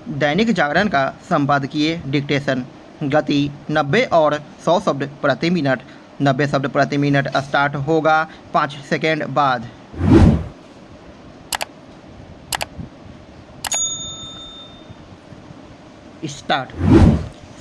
दैनिक जागरण का संपादकीय डिक्टेशन। गति 90 और 100 शब्द प्रति मिनट। 90 शब्द प्रति मिनट स्टार्ट होगा 5 सेकेंड बाद। स्टार्ट।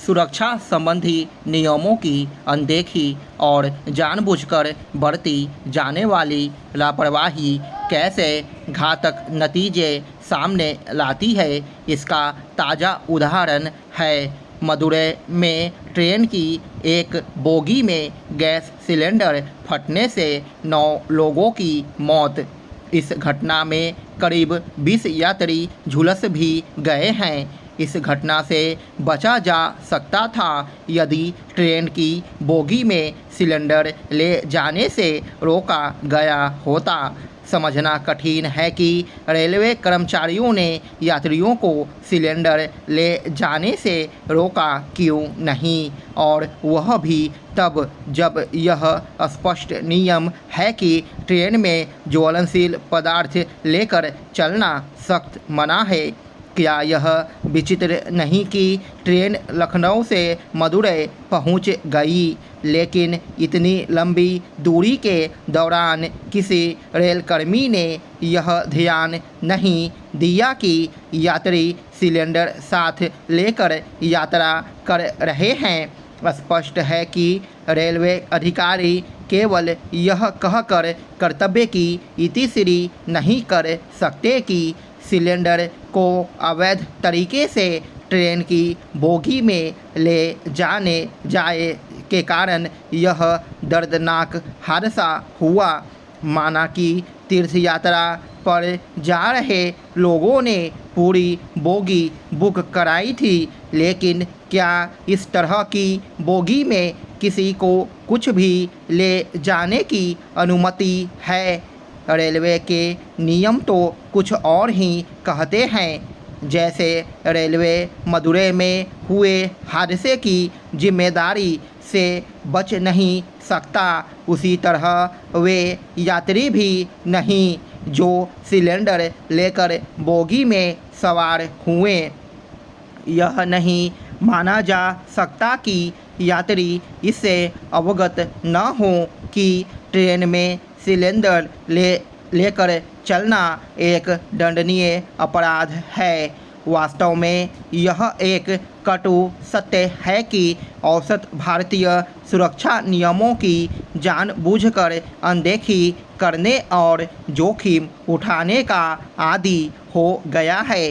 सुरक्षा संबंधी नियमों की अनदेखी और जानबूझकर बरती जाने वाली लापरवाही कैसे घातक नतीजे सामने लाती है, इसका ताज़ा उदाहरण है मदुरै में ट्रेन की एक बोगी में गैस सिलेंडर फटने से 9 लोगों की मौत। इस घटना में करीब 20 यात्री झुलस भी गए हैं। इस घटना से बचा जा सकता था यदि ट्रेन की बोगी में सिलेंडर ले जाने से रोका गया होता। समझना कठिन है कि रेलवे कर्मचारियों ने यात्रियों को सिलेंडर ले जाने से रोका क्यों नहीं, और वह भी तब जब यह स्पष्ट नियम है कि ट्रेन में ज्वलनशील पदार्थ लेकर चलना सख्त मना है। क्या यह विचित्र नहीं कि ट्रेन लखनऊ से मदुरै पहुंच गई, लेकिन इतनी लंबी दूरी के दौरान किसी रेलकर्मी ने यह ध्यान नहीं दिया कि यात्री सिलेंडर साथ लेकर यात्रा कर रहे हैं। स्पष्ट है कि रेलवे अधिकारी केवल यह कहकर कर्तव्य की इतिश्री नहीं कर सकते कि सिलेंडर को अवैध तरीके से ट्रेन की बोगी में ले जाए के कारण यह दर्दनाक हादसा हुआ। माना कि तीर्थ यात्रा पर जा रहे लोगों ने पूरी बोगी बुक कराई थी, लेकिन क्या इस तरह की बोगी में किसी को कुछ भी ले जाने की अनुमति है? रेलवे के नियम तो कुछ और ही कहते हैं। जैसे रेलवे मदुरै में हुए हादसे की जिम्मेदारी से बच नहीं सकता, उसी तरह वे यात्री भी नहीं जो सिलेंडर लेकर बोगी में सवार हुए। यह नहीं माना जा सकता कि यात्री इससे अवगत न हो कि ट्रेन में सिलेंडर लेकर चलना एक दंडनीय अपराध है। वास्तव में यह एक कटु सत्य है कि औसत भारतीय सुरक्षा नियमों की जानबूझकर अनदेखी करने और जोखिम उठाने का आदी हो गया है।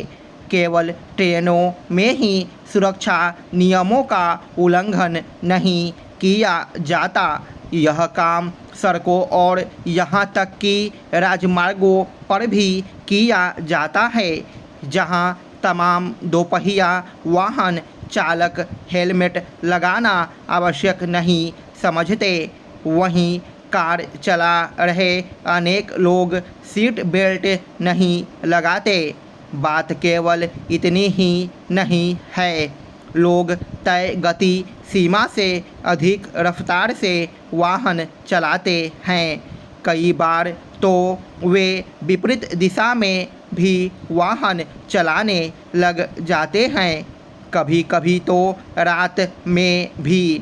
केवल ट्रेनों में ही सुरक्षा नियमों का उल्लंघन नहीं किया जाता, यह काम सड़कों और यहाँ तक कि राजमार्गों पर भी किया जाता है, जहाँ तमाम दोपहिया वाहन चालक हेलमेट लगाना आवश्यक नहीं समझते, वहीं कार चला रहे अनेक लोग सीट बेल्ट नहीं लगाते। बात केवल इतनी ही नहीं है, लोग तय गति सीमा से अधिक रफ्तार से वाहन चलाते हैं। कई बार तो वे विपरीत दिशा में भी वाहन चलाने लग जाते हैं, कभी कभी तो रात में भी।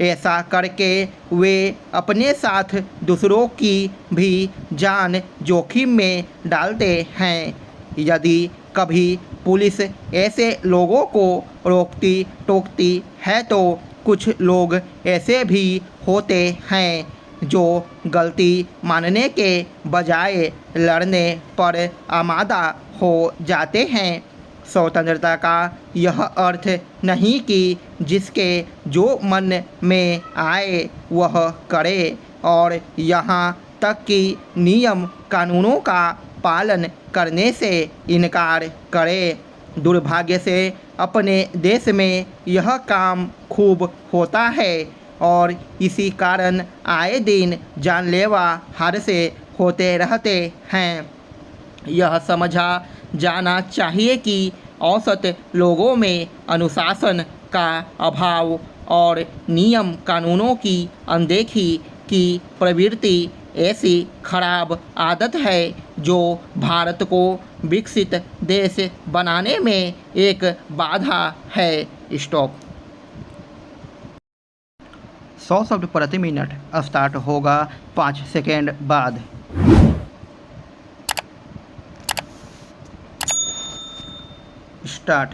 ऐसा करके वे अपने साथ दूसरों की भी जान जोखिम में डालते हैं। यदि कभी पुलिस ऐसे लोगों को रोकती टोकती है तो कुछ लोग ऐसे भी होते हैं जो गलती मानने के बजाय लड़ने पर आमादा हो जाते हैं। स्वतंत्रता का यह अर्थ नहीं कि जिसके जो मन में आए वह करे, और यहाँ तक कि नियम कानूनों का पालन करने से इनकार करे। दुर्भाग्य से अपने देश में यह काम खूब होता है और इसी कारण आए दिन जानलेवा हादसे होते रहते हैं। यह समझा जाना चाहिए कि औसत लोगों में अनुशासन का अभाव और नियम कानूनों की अनदेखी की प्रवृत्ति ऐसी खराब आदत है जो भारत को विकसित देश बनाने में एक बाधा है। स्टॉप। 100 शब्द प्रति मिनट स्टार्ट होगा 5 सेकेंड बाद। स्टार्ट।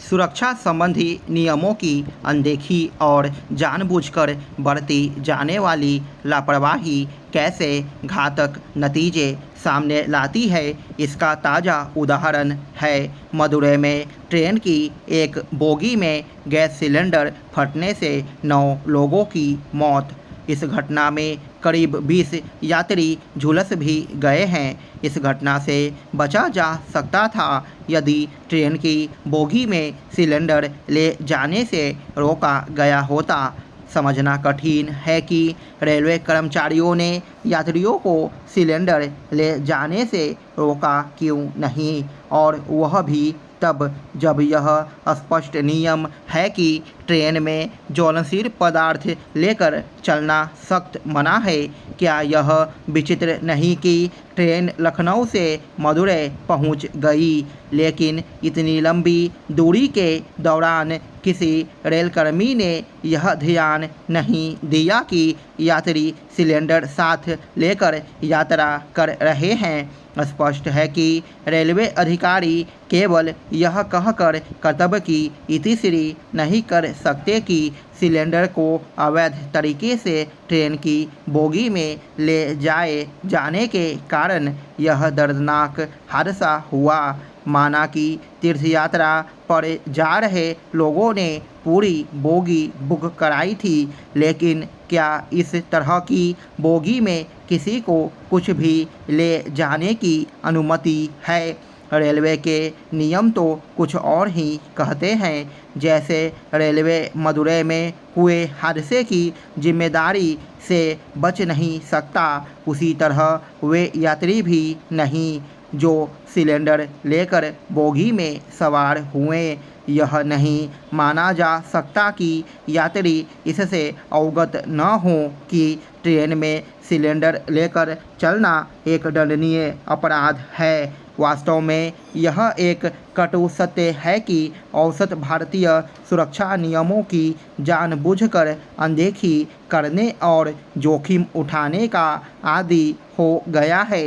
सुरक्षा संबंधी नियमों की अनदेखी और जानबूझकर बरती जाने वाली लापरवाही कैसे घातक नतीजे सामने लाती है, इसका ताज़ा उदाहरण है मदुरै में ट्रेन की एक बोगी में गैस सिलेंडर फटने से 9 लोगों की मौत। इस घटना में करीब 20 यात्री झुलस भी गए हैं। इस घटना से बचा जा सकता था यदि ट्रेन की बोगी में सिलेंडर ले जाने से रोका गया होता। समझना कठिन है कि रेलवे कर्मचारियों ने यात्रियों को सिलेंडर ले जाने से रोका क्यों नहीं, और वह भी तब जब यह स्पष्ट नियम है कि ट्रेन में ज्वलनशील पदार्थ लेकर चलना सख्त मना है। क्या यह विचित्र नहीं कि ट्रेन लखनऊ से मदुरै पहुंच गई, लेकिन इतनी लंबी दूरी के दौरान किसी रेलकर्मी ने यह ध्यान नहीं दिया कि यात्री सिलेंडर साथ लेकर यात्रा कर रहे हैं। स्पष्ट है कि रेलवे अधिकारी केवल यह कहकर कर्तव्य की इतिश्री नहीं कर सकते कि सिलेंडर को अवैध तरीके से ट्रेन की बोगी में ले जाए जाने के कारण यह दर्दनाक हादसा हुआ। माना कि तीर्थ यात्रा पर जा रहे लोगों ने पूरी बोगी बुक कराई थी, लेकिन क्या इस तरह की बोगी में किसी को कुछ भी ले जाने की अनुमति है? रेलवे के नियम तो कुछ और ही कहते हैं। जैसे रेलवे मदुरै में हुए हादसे की जिम्मेदारी से बच नहीं सकता, उसी तरह वे यात्री भी नहीं जो सिलेंडर लेकर बोगी में सवार हुए। यह नहीं माना जा सकता कि यात्री इससे अवगत न हो कि ट्रेन में सिलेंडर लेकर चलना एक दंडनीय अपराध है। वास्तव में यह एक कटु सत्य है कि औसत भारतीय सुरक्षा नियमों की जानबूझकर अनदेखी करने और जोखिम उठाने का आदी हो गया है।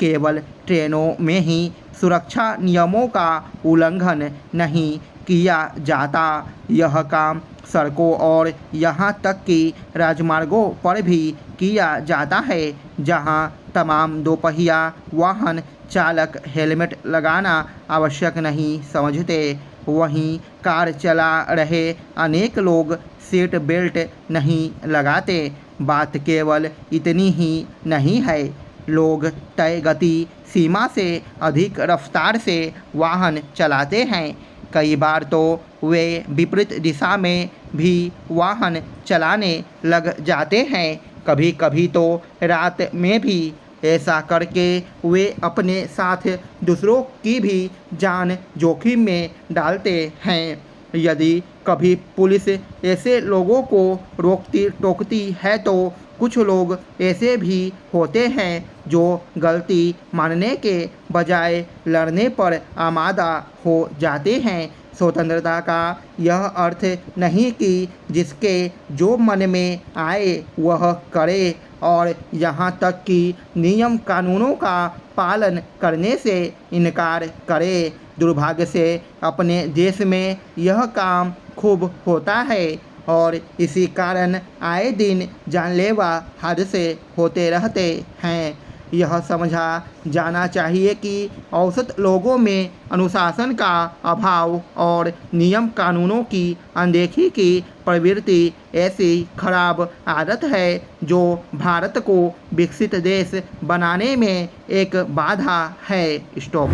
केवल ट्रेनों में ही सुरक्षा नियमों का उल्लंघन नहीं किया जाता, यह काम सड़कों और यहाँ तक कि राजमार्गों पर भी किया जाता है, जहाँ तमाम दोपहिया वाहन चालक हेलमेट लगाना आवश्यक नहीं समझते, वहीं कार चला रहे अनेक लोग सीट बेल्ट नहीं लगाते। बात केवल इतनी ही नहीं है, लोग तय गति सीमा से अधिक रफ्तार से वाहन चलाते हैं। कई बार तो वे विपरीत दिशा में भी वाहन चलाने लग जाते हैं। कभी कभी तो रात में भी ऐसा करके वे अपने साथ दूसरों की भी जान जोखिम में डालते हैं। यदि कभी पुलिस ऐसे लोगों को रोकती टोकती है तो कुछ लोग ऐसे भी होते हैं जो गलती मानने के बजाय लड़ने पर आमादा हो जाते हैं। स्वतंत्रता का यह अर्थ नहीं कि जिसके जो मन में आए वह करे, और यहाँ तक कि नियम कानूनों का पालन करने से इनकार करे। दुर्भाग्य से अपने देश में यह काम खूब होता है और इसी कारण आए दिन जानलेवा हादसे होते रहते हैं। यह समझा जाना चाहिए कि औसत लोगों में अनुशासन का अभाव और नियम कानूनों की अनदेखी की प्रवृत्ति ऐसी खराब आदत है जो भारत को विकसित देश बनाने में एक बाधा है। स्टॉप।